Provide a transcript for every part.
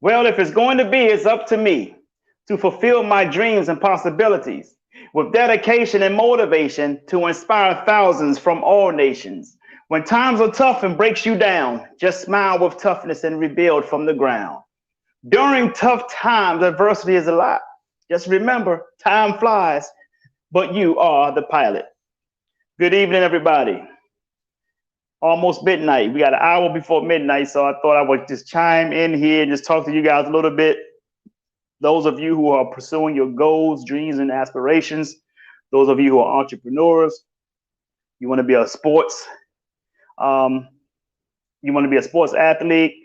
Well, if it's going to be, it's up to me to fulfill my dreams and possibilities with dedication and motivation to inspire thousands from all nations. When times are tough and breaks you down, just smile with toughness and rebuild from the ground. During tough times, adversity is a lot. Just remember, time flies, but you are the pilot. Good evening, everybody. Almost midnight. We got an hour before midnight, so I thought I would just chime in here and just talk to you guys a little bit. Those of you who are pursuing your goals, dreams, and aspirations, those of you who are entrepreneurs, you want to be a sports, um, you want to be a sports athlete,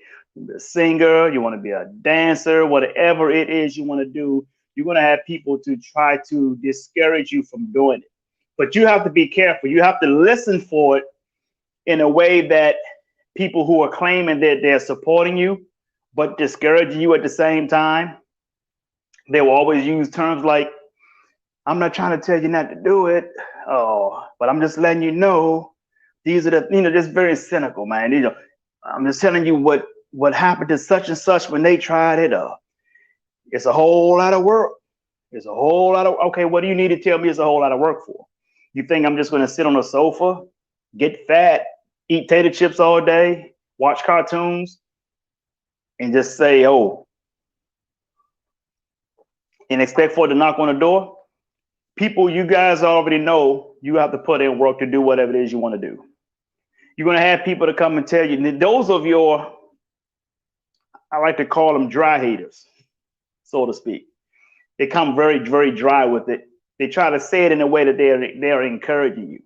a singer, you want to be a dancer, whatever it is you want to do, you're going to have people to try to discourage you from doing it. But you have to be careful. You have to listen for it in a way that people who are claiming that they're supporting you, but discouraging you at the same time, they will always use terms like, I'm not trying to tell you not to do it. Oh, but I'm just letting you know. These are the, just very cynical, man. I'm just telling you what happened to such and such when they tried it. It's a whole lot of work. It's a whole lot of, okay, what do you need to tell me it's a whole lot of work for? You think I'm just going to sit on a sofa get fat, eat tater chips all day, watch cartoons, and just say, oh, and expect for it to knock on the door. People, you guys already know you have to put in work to do whatever it is you want to do. You're going to have people to come and tell you, those of your, I like to call them dry haters, so to speak. They come very, very dry with it. They try to say it in a way that they're encouraging you.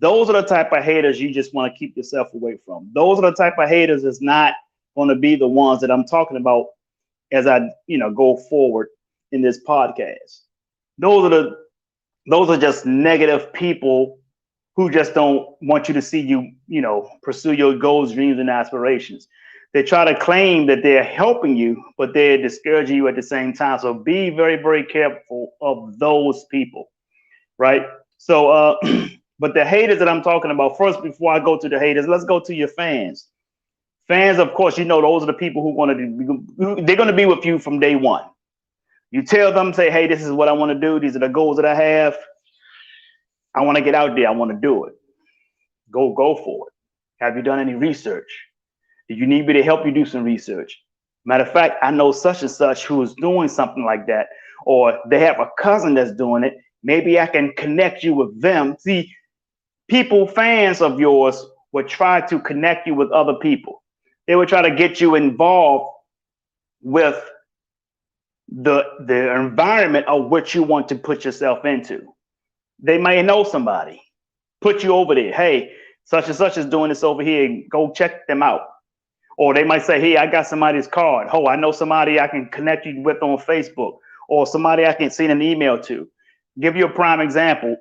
Those are the type of haters you just want to keep yourself away from. Those are the type of haters that's not going to be the ones that I'm talking about as I, go forward in this podcast. Those are just negative people who just don't want you to see you, pursue your goals, dreams, and aspirations. They try to claim that they're helping you, but they're discouraging you at the same time. So be very, very careful of those people, right? So, but the haters that I'm talking about, first, before I go to the haters, let's go to your fans. Fans, of course, those are the people who they're going to be with you from day one. You tell them, say, hey, this is what I want to do. These are the goals that I have. I want to get out there. I want to do it. Go for it. Have you done any research? Do you need me to help you do some research? Matter of fact, I know such and such who is doing something like that, or they have a cousin that's doing it. Maybe I can connect you with them. See, fans of yours, would try to connect you with other people. They would try to get you involved with the environment of what you want to put yourself into. They may know somebody, put you over there. Hey, such and such is doing this over here. Go check them out. Or they might say, hey, I got somebody's card. Oh, I know somebody I can connect you with on Facebook, or somebody I can send an email to. Give you a prime example.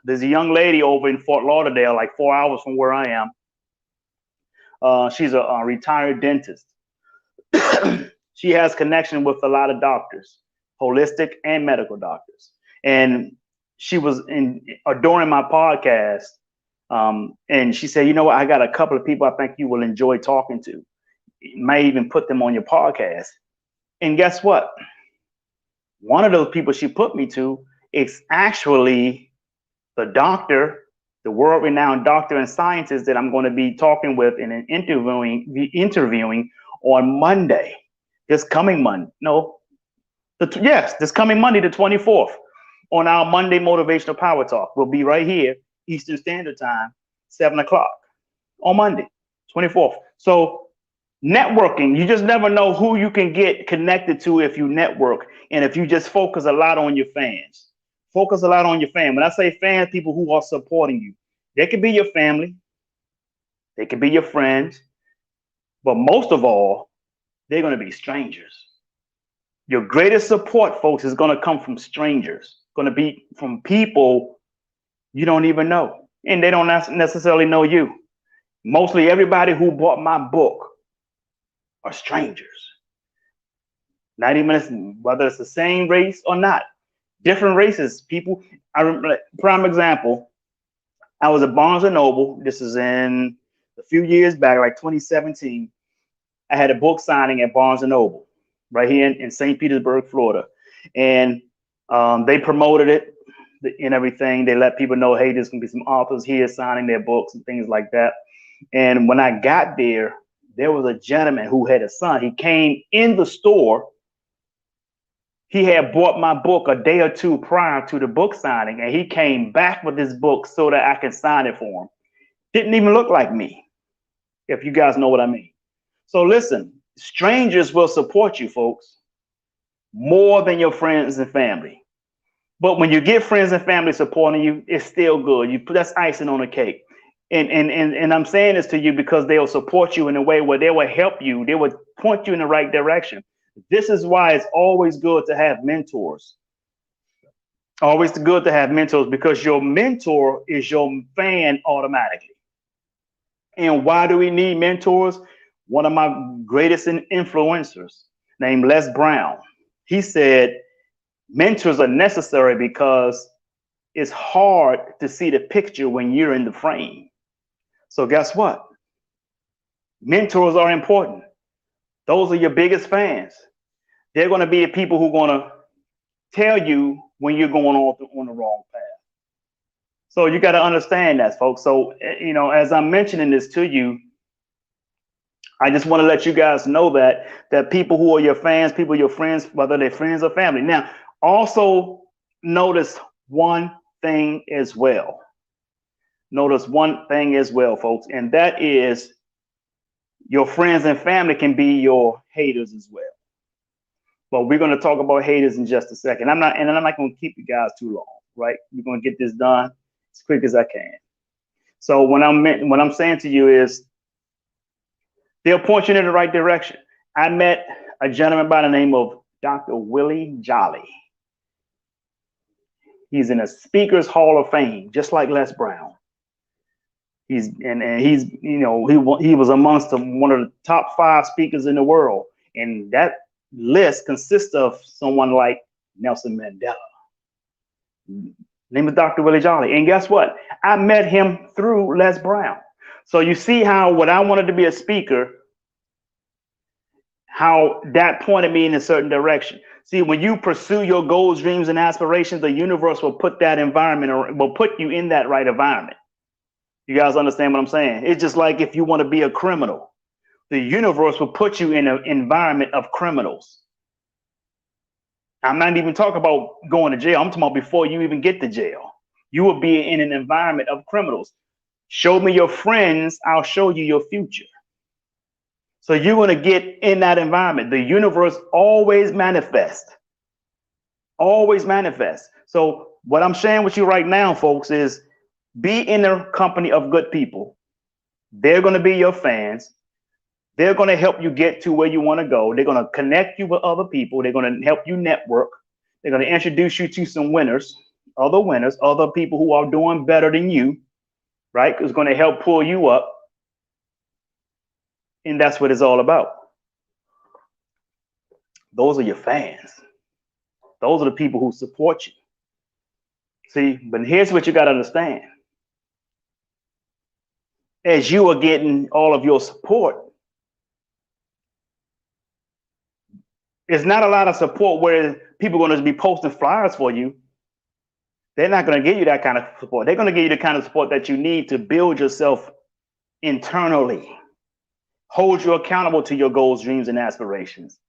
There's a young lady over in Fort Lauderdale, like 4 hours from where I am. She's a retired dentist. She has connection with a lot of doctors, holistic and medical doctors. And she was during my podcast, and she said, you know what, I got a couple of people I think you will enjoy talking to. You may even put them on your podcast. And guess what? One of those people she put me to is actually the doctor, the world-renowned doctor and scientist that I'm going to be talking with and interviewing on Monday. This coming Monday. No. This coming Monday, the 24th, on our Monday Motivational Power Talk. We'll be right here, Eastern Standard Time, 7 o'clock on Monday, 24th. So networking, you just never know who you can get connected to if you network and if you just focus a lot on your fans. Focus a lot on your fans. When I say fans, people who are supporting you. They could be your family. They could be your friends. But most of all, they're going to be strangers. Your greatest support, folks, is going to come from strangers. Going to be from people you don't even know. And they don't necessarily know you. Mostly everybody who bought my book are strangers. Not even whether it's the same race or not. Different races, people. I remember, prime example, I was at Barnes & Noble. This is in a few years back, like 2017. I had a book signing at Barnes & Noble right here in St. Petersburg, Florida. And they promoted it and everything. They let people know, hey, there's going to be some authors here signing their books and things like that. And when I got there, there was a gentleman who had a son. He came in the store. He had bought my book a day or two prior to the book signing, and he came back with this book so that I could sign it for him. Didn't even look like me, if you guys know what I mean. So listen, strangers will support you, folks, more than your friends and family. But when you get friends and family supporting you, it's still good. That's icing on the cake. And I'm saying this to you because they'll support you in a way where they will help you. They will point you in the right direction. This is why it's always good to have mentors. Always good to have mentors, because your mentor is your fan automatically. And why do we need mentors? One of my greatest influencers named Les Brown, he said mentors are necessary because it's hard to see the picture when you're in the frame. So guess what? Mentors are important. Those are your biggest fans. They're going to be the people who are going to tell you when you're going on the wrong path. So you got to understand that, folks. So, as I'm mentioning this to you, I just want to let you guys know that people who are your fans, people your friends, whether they're friends or family. Now, also notice one thing as well. Notice one thing as well, folks, and that is your friends and family can be your haters as well. But we're going to talk about haters in just a second. I'm not going to keep you guys too long, right? We're going to get this done as quick as I can. So what I'm saying to you is they'll point you in the right direction. I met a gentleman by the name of Dr. Willie Jolly. He's in a Speakers Hall of Fame, just like Les Brown. He's he was amongst one of the top 5 speakers in the world, and that list consists of someone like Nelson Mandela. Name is Dr. Willie Jolly, and guess what? I met him through Les Brown. So you see how when I wanted to be a speaker, how that pointed me in a certain direction. See, when you pursue your goals, dreams, and aspirations, the universe will put that environment, or will put you in that right environment. You guys understand what I'm saying? It's just like if you want to be a criminal, the universe will put you in an environment of criminals. I'm not even talking about going to jail. I'm talking about before you even get to jail. You will be in an environment of criminals. Show me your friends, I'll show you your future. So you're going to get in that environment. The universe always manifests. Always manifests. So what I'm sharing with you right now, folks, is be in the company of good people. They're going to be your fans. They're going to help you get to where you want to go. They're going to connect you with other people. They're going to help you network. They're going to introduce you to some winners, other people who are doing better than you, right? It's going to help pull you up. And that's what it's all about. Those are your fans. Those are the people who support you. See, but here's what you got to understand. As you are getting all of your support, there's not a lot of support where people are going to be posting flyers for you. They're not going to give you that kind of support. They're going to give you the kind of support that you need to build yourself internally, hold you accountable to your goals, dreams, and aspirations.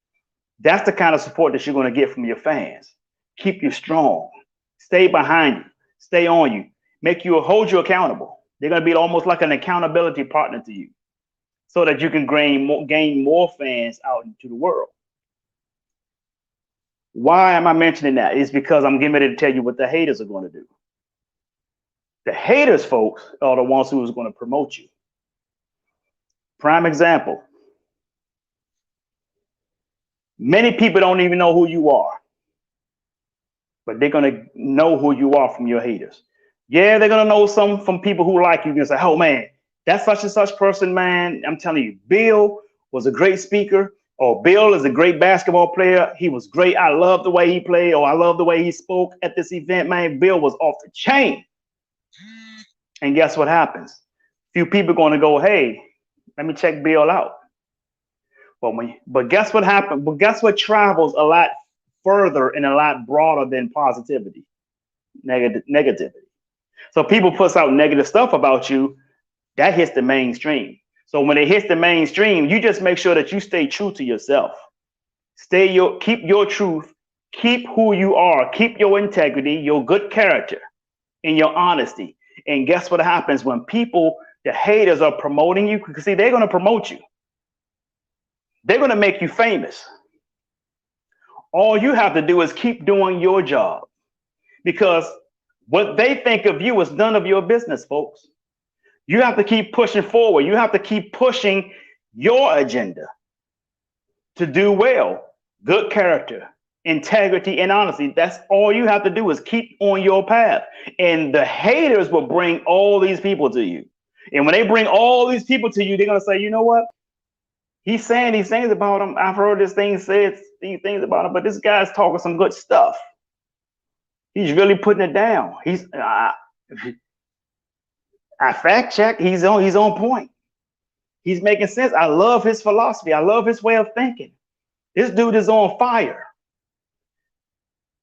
That's the kind of support that you're going to get from your fans. Keep you strong, stay behind you, stay on you, hold you accountable. They're going to be almost like an accountability partner to you so that you can gain more fans out into the world. Why am I mentioning that? It's because I'm getting ready to tell you what the haters are going to do. The haters, folks, are the ones who is going to promote you. Prime example. Many people don't even know who you are, but they're going to know who you are from your haters. Yeah, they're going to know some from people who like you. You're going to say, oh, man, that's such and such person, man. I'm telling you, Bill was a great speaker. Or Bill is a great basketball player. He was great. I love the way he played. Or I love the way he spoke at this event, man. Bill was off the chain. And guess what happens? Few people are going to go, hey, let me check Bill out. But guess what happened? But guess what travels a lot further and a lot broader than positivity? Negativity. So people put out negative stuff about you, that hits the mainstream. So when it hits the mainstream, you just make sure that you stay true to yourself. Keep your truth, keep who you are, keep your integrity, your good character, and your honesty. And guess what happens when the haters are promoting you? Because see, they're going to promote you. They're going to make you famous. All you have to do is keep doing your job, because what they think of you is none of your business, folks. You have to keep pushing forward. You have to keep pushing your agenda to do well, good character, integrity, and honesty. That's all you have to do is keep on your path. And the haters will bring all these people to you. And when they bring all these people to you, they're going to say, you know what? He's saying these things about him. I've heard these things about him, but this guy's talking some good stuff. He's really putting it down. I fact check. He's on point. He's making sense. I love his philosophy. I love his way of thinking. This dude is on fire.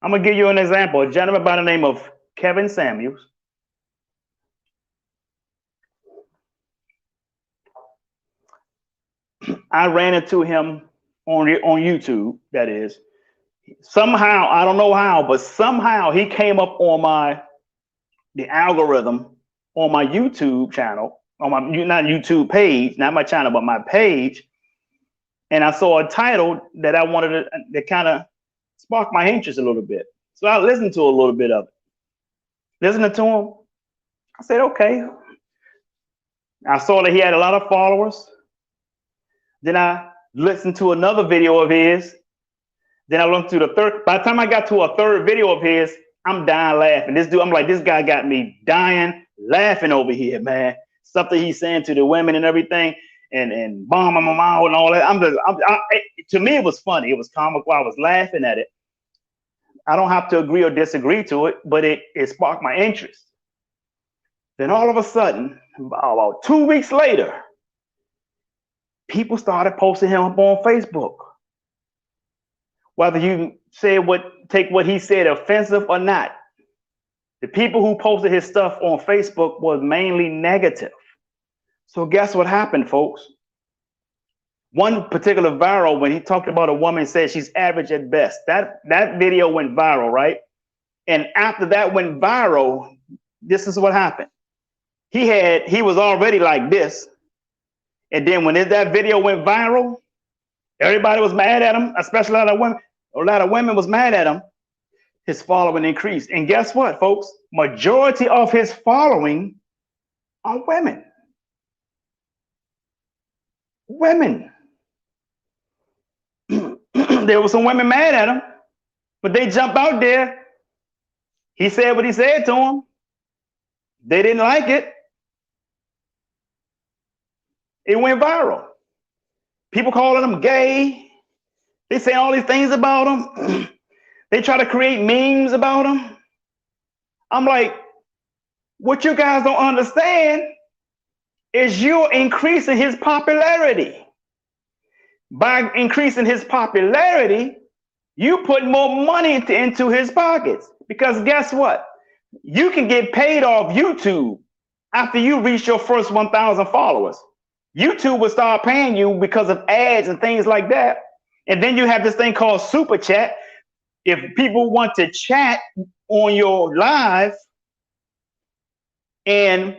I'm gonna give you an example. A gentleman by the name of Kevin Samuels. I ran into him on YouTube. That is, somehow, I don't know how, but somehow he came up on the algorithm on my YouTube channel, on my not YouTube page, not my channel, but my page. And I saw a title that I wanted to, that kind of sparked my interest a little bit. So I listened to a little bit of it. Listening to him, I said, okay. I saw that he had a lot of followers. Then I listened to another video of his. Then I went to the third. By the time I got to a third video of his, I'm dying laughing. This dude, I'm like, this guy got me dying laughing over here, man. Stuff that he's saying to the women and everything, and bomb and all that. To me, it was funny. It was comical. I was laughing at it. I don't have to agree or disagree to it, but it sparked my interest. Then all of a sudden, about 2 weeks later, people started posting him up on Facebook. Whether you take what he said offensive or not, the people who posted his stuff on Facebook was mainly negative. So guess what happened, folks? One particular viral, when he talked about a woman, said she's average at best. That video went viral, right? And after that went viral, this is what happened. He was already like this. And then when that video went viral, everybody was mad at him, especially a lot of women was mad at him. His following increased. And guess what, folks? Majority of his following are women. Women. There were some women mad at him, but they jumped out there. He said what he said to them. They didn't like it. It went viral. People calling him gay. They say all these things about him. They try to create memes about him. I'm like, what you guys don't understand is you're increasing his popularity. By increasing his popularity, you put more money into his pockets. Because guess what? You can get paid off YouTube after you reach your first 1,000 followers. YouTube will start paying you because of ads and things like that. And then you have this thing called Super Chat. If people want to chat on your live and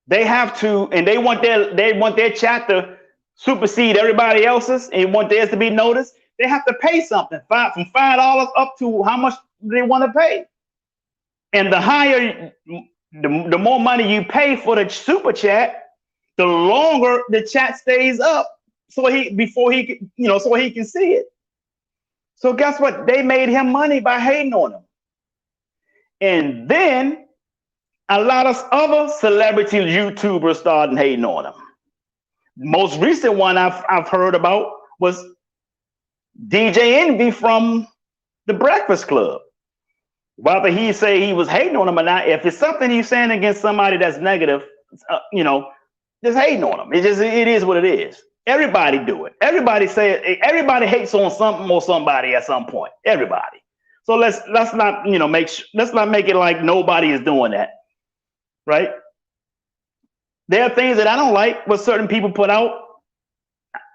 they have to, and they want their chat to supersede everybody else's and want theirs to be noticed, they have to pay something, from $5 up to how much they want to pay. And the higher, the more money you pay for the Super Chat, the longer the chat stays up, so he can see it. So guess what? They made him money by hating on him. And then a lot of other celebrity YouTubers started hating on him. Most recent one I've heard about was DJ Envy from The Breakfast Club. Whether he say he was hating on him or not, if it's something he's saying against somebody that's negative, just hating on him. It is what it is. Everybody do it. Everybody hates on something or somebody at some point. Everybody. So let's not make it like nobody is doing that, right? There are things that I don't like what certain people put out.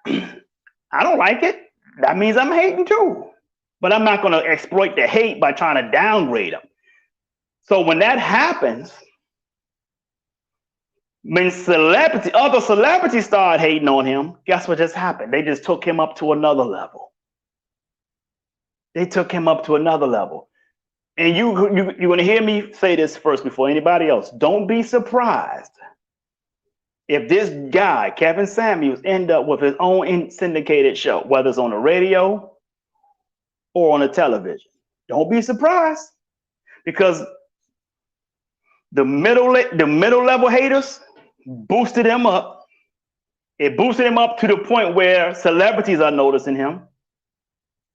I don't like it. That means I'm hating too. But I'm not going to exploit the hate by trying to downgrade them. So when that happens, when other celebrities started hating on him, guess what just happened? They just took him up to another level. They took him up to another level. And you're going to hear me say this first before anybody else. Don't be surprised if this guy, Kevin Samuels, end up with his own syndicated show, whether it's on the radio or on the television. Don't be surprised, because the middle level haters boosted him up. It boosted him up to the point where celebrities are noticing him,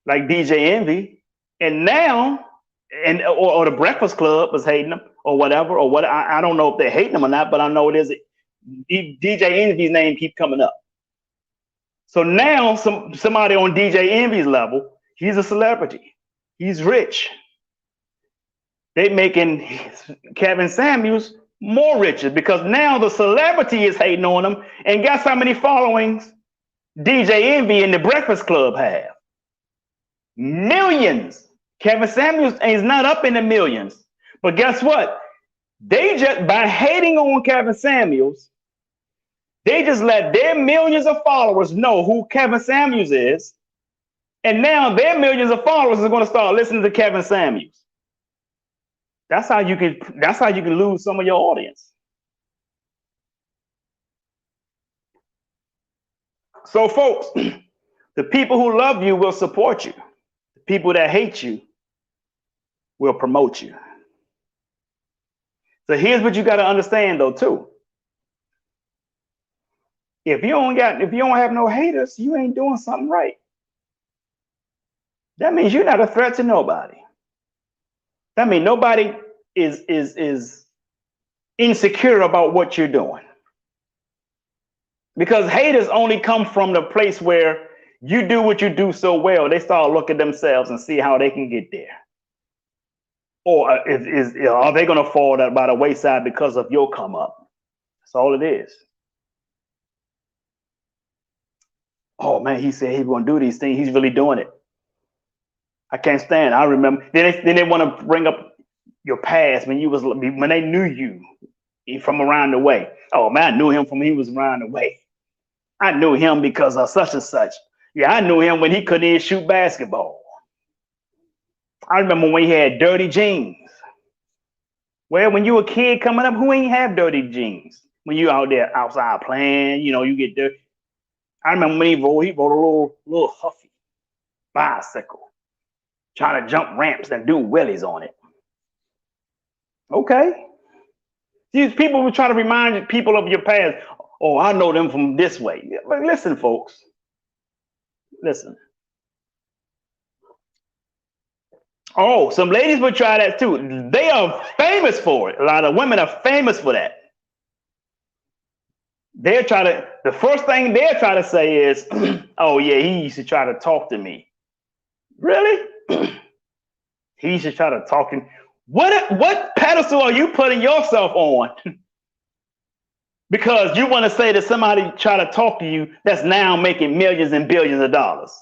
like DJ Envy, and now, or the Breakfast Club was hating him, or whatever, or what. I don't know if they're hating him or not, but I know it is. DJ Envy's name keeps coming up. So now somebody on DJ Envy's level, he's a celebrity. He's rich. They making Kevin Samuels more richer because now the celebrity is hating on him. And guess how many followings DJ Envy and the Breakfast Club have. Millions. Kevin Samuels is not up in the millions. But guess what? They just, by hating on Kevin Samuels, they just let their millions of followers know who Kevin Samuels is. And now their millions of followers are going to start listening to Kevin Samuels. That's how you can lose some of your audience. So folks, the people who love you will support you. The people that hate you will promote you. So here's what you got to understand though too. If you don't have no haters, you ain't doing something right. That means you're not a threat to nobody. That means nobody is insecure about what you're doing. Because haters only come from the place where you do what you do so well, they start looking at themselves and see how they can get there. Or are they going to fall by the wayside because of your come up? That's all it is. Oh man, he said he's going to do these things. He's really doing it. I can't stand. I remember. Then they want to bring up your past when they knew you from around the way. Oh man, I knew him from he was around the way. I knew him because of such and such. Yeah, I knew him when he couldn't even shoot basketball. I remember when he had dirty jeans. Well, when you were a kid coming up, who ain't have dirty jeans? When you out there outside playing, you get dirty. I remember when he rode a little Huffy bicycle, trying to jump ramps and do wheelies on it. Okay. These people will try to remind people of your past. Oh, I know them from this way. But listen, folks. Listen. Oh, some ladies would try that too. They are famous for it. A lot of women are famous for that. The first thing they'll try to say is, oh yeah, he used to try to talk to me. Really? He used to try to talk to me. What pedestal are you putting yourself on? Because you want to say that somebody try to talk to you that's now making millions and billions of dollars.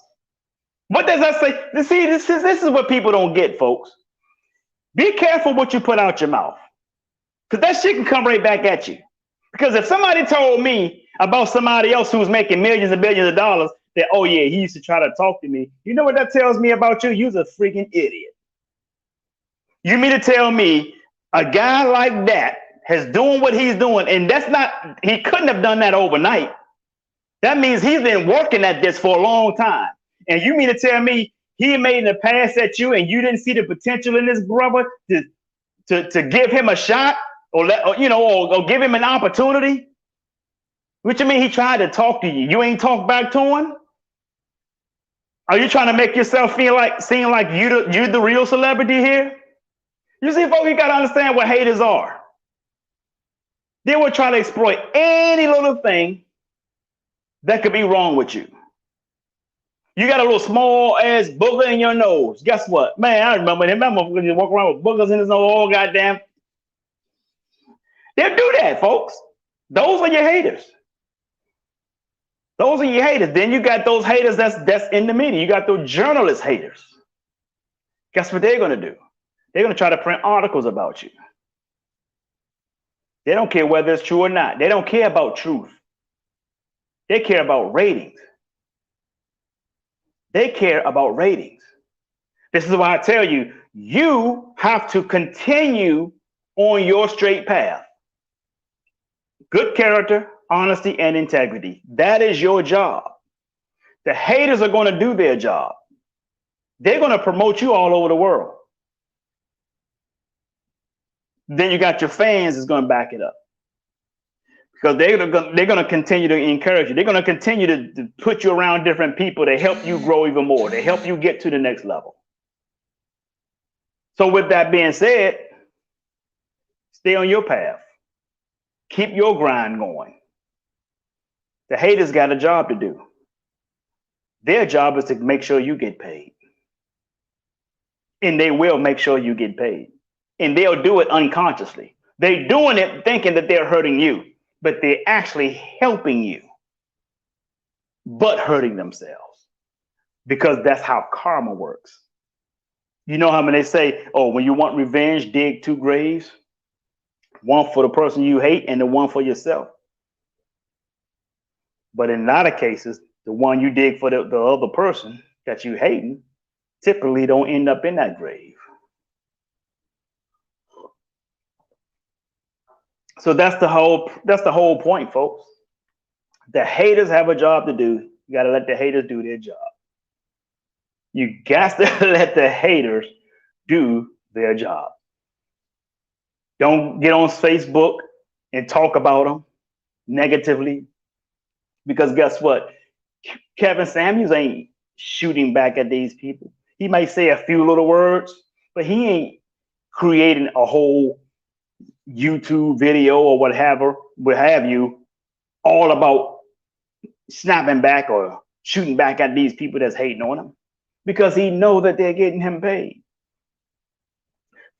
What does that say? See, this is what people don't get, folks. Be careful what you put out your mouth. Because that shit can come right back at you. Because if somebody told me about somebody else who's making millions and billions of dollars, that, oh yeah, he used to try to talk to me. You know what that tells me about you? You're a freaking idiot. You mean to tell me a guy like that is doing what he's doing, and he couldn't have done that overnight. That means he's been working at this for a long time. And you mean to tell me he made a pass at you and you didn't see the potential in this brother to give him a shot or give him an opportunity? What you mean he tried to talk to you? You ain't talk back to him? Are you trying to make yourself seem like you're the real celebrity here? You see, folks, you got to understand what haters are. They will try to exploit any little thing that could be wrong with you. You got a little small ass booger in your nose. Guess what? Man, I remember when you walk around with boogers in his nose all goddamn. They'll do that, folks. Those are your haters. Those are your haters. Then you got those haters that's in the media. You got those journalist haters. Guess what they're going to do? They're going to try to print articles about you. They don't care whether it's true or not. They don't care about truth. They care about ratings. They care about ratings. This is why I tell you, you have to continue on your straight path. Good character, honesty, and integrity. That is your job. The haters are going to do their job. They're going to promote you all over the world. Then you got your fans that's going to back it up. Because they're going to continue to encourage you. They're going to continue to put you around different people to help you grow even more. They help you get to the next level. So with that being said, stay on your path. Keep your grind going. The haters got a job to do. Their job is to make sure you get paid. And they will make sure you get paid. And they'll do it unconsciously. They're doing it thinking that they're hurting you, but they're actually helping you but hurting themselves, because that's how karma works. You know how when they say, oh, when you want revenge, dig two graves, one for the person you hate and the one for yourself. But in a lot of cases, the one you dig for the other person that you hating typically don't end up in that grave. So that's the whole point, folks. The haters have a job to do. You got to let the haters do their job. You got to let the haters do their job. Don't get on Facebook and talk about them negatively, because guess what? Kevin Samuels ain't shooting back at these people. He might say a few little words, but he ain't creating a whole YouTube video or what have you, all about snapping back or shooting back at these people that's hating on him, because he know that they're getting him paid.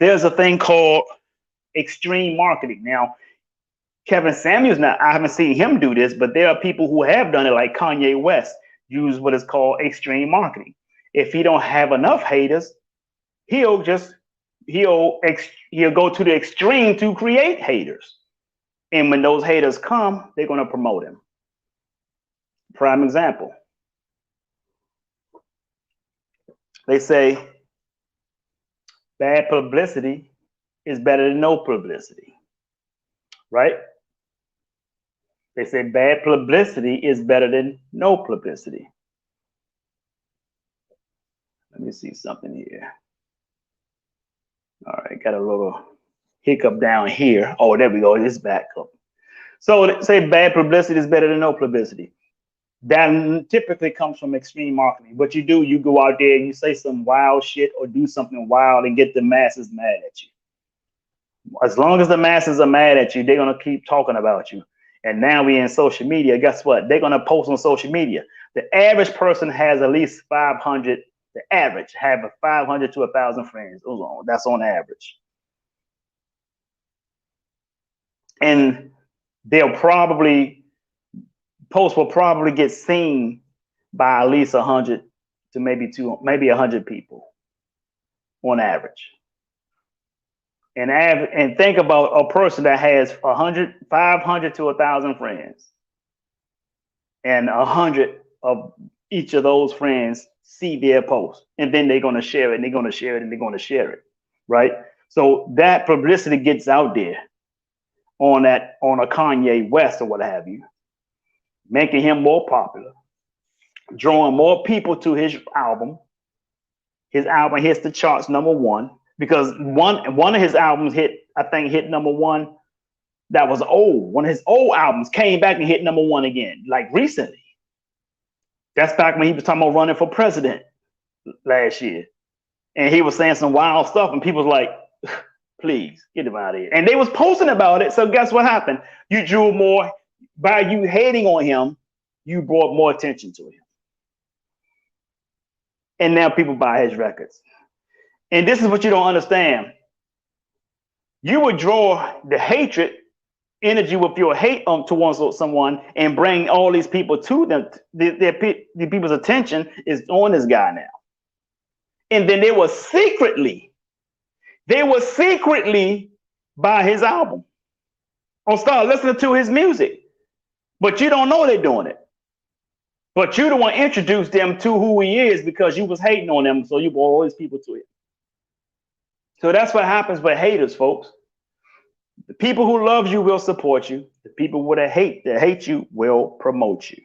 There's a thing called extreme marketing. Now, Kevin Samuels, now I haven't seen him do this, but there are people who have done it, like Kanye West, use what is called extreme marketing. If he don't have enough haters, he'll go to the extreme to create haters. And when those haters come, they're going to promote him. Prime example. They say bad publicity is better than no publicity, right? They say bad publicity is better than no publicity. Let me see something here. All right, got a little hiccup down here. Oh, there we go. It's back up. So let's say bad publicity is better than no publicity. That typically comes from extreme marketing. What you do, you go out there and you say some wild shit or do something wild and get the masses mad at you. As long as the masses are mad at you, they're going to keep talking about you. And now we're in social media. Guess what? They're going to post on social media. The average person has at least 500. The average have 500 to 1,000 friends. That's on average. And post will probably get seen by at least 100 to maybe 100 people on average. And think about a person that has 500 to 1,000 friends, and 100 of each of those friends see their post, and then they're going to share it, and they're going to share it, and they're going to share it, right? So that publicity gets out there on a Kanye West or what have you, making him more popular, drawing more people to his album. His album hits the charts #1. Because one of his albums hit #1. That was old. One of his old albums came back and hit #1 again, like recently. That's back when he was talking about running for president last year. And he was saying some wild stuff, and people was like, please get him out of here. And they was posting about it. So guess what happened? You drew more, by you hating on him, you brought more attention to him. And now people buy his records. And this is what you don't understand. You would draw the hatred energy with your hate towards someone and bring all these people to them. The people's attention is on this guy now. And then they were secretly buy his album or start listening to his music. But you don't know they're doing it. But you the one introduced them to who he is because you was hating on them. So you brought all these people to it. So that's what happens with haters, folks. The people who love you will support you. The people that hate you will promote you.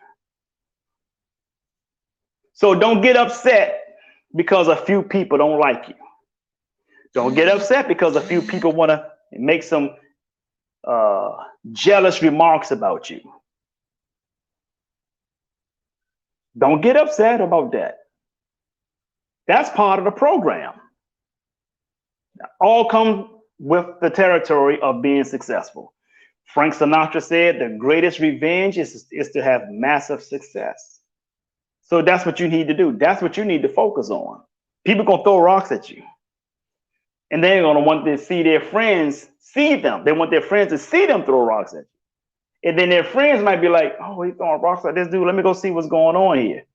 So don't get upset because a few people don't like you. Don't get upset because a few people want to make some jealous remarks about you. Don't get upset about that. That's part of the program. All comes with the territory of being successful. Frank Sinatra said the greatest revenge is to have massive success. So that's what you need to do. That's what you need to focus on. People gonna throw rocks at you. And they're gonna want to see their friends see them. They want their friends to see them throw rocks at you. And then their friends might be like, oh, he's throwing rocks at this dude. Let me go see what's going on here.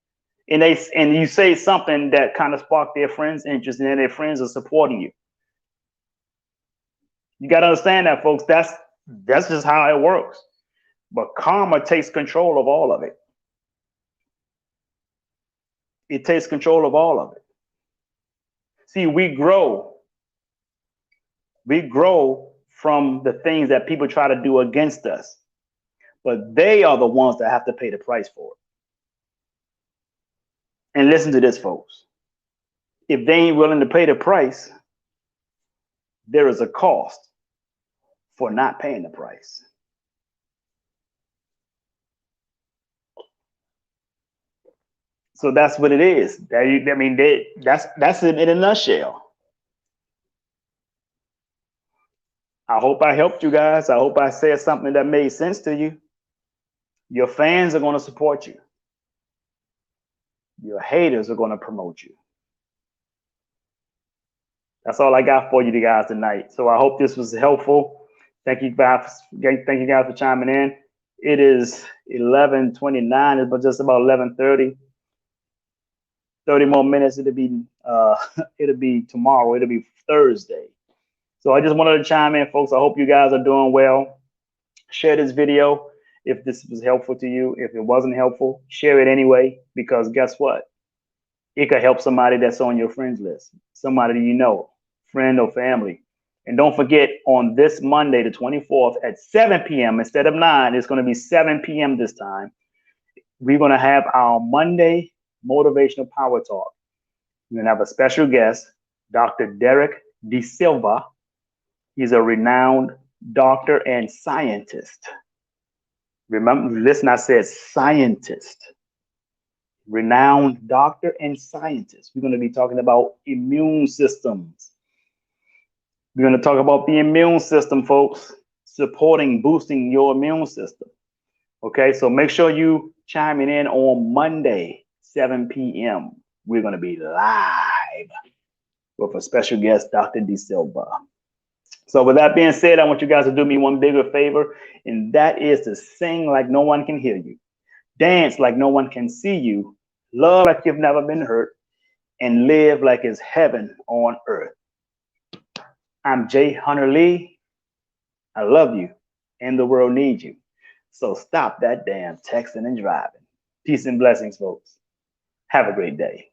And you say something that kind of sparked their friends' interest, and then their friends are supporting you. You got to understand that, folks. That's just how it works. But karma takes control of all of it. It takes control of all of it. See, we grow from the things that people try to do against us, but they are the ones that have to pay the price for it. And listen to this, folks. If they ain't willing to pay the price, there is a cost for not paying the price. So that's what it is. That's it in a nutshell. I hope I helped you guys. I hope I said something that made sense to you. Your fans are going to support you. Your haters are going to promote you. That's all I got for you guys tonight. So I hope this was helpful. Thank you guys for chiming in. It is 11:29. It's just about 11:30. 30 more minutes. It'll be tomorrow. It'll be Thursday. So I just wanted to chime in, folks. I hope you guys are doing well. Share this video if this was helpful to you. If it wasn't helpful, share it anyway, because guess what? It could help somebody that's on your friends list, somebody you know, friend or family. And don't forget, on this Monday, the 24th at 7 p.m. instead of 9, it's going to be 7 p.m. this time. We're going to have our Monday Motivational Power Talk. We're going to have a special guest, Dr. Derek De Silva. He's a renowned doctor and scientist. Remember, listen, I said scientist. Renowned doctor and scientist. We're going to be talking about immune systems. We're going to talk about the immune system, folks, boosting your immune system. Okay, so make sure you chiming in on Monday, 7 p.m. We're going to be live with a special guest, Dr. De Silva. So with that being said, I want you guys to do me one bigger favor, and that is to sing like no one can hear you, dance like no one can see you, love like you've never been hurt, and live like it's heaven on earth. I'm Jay Hunter Lee. I love you, and the world needs you. So stop that damn texting and driving. Peace and blessings, folks. Have a great day.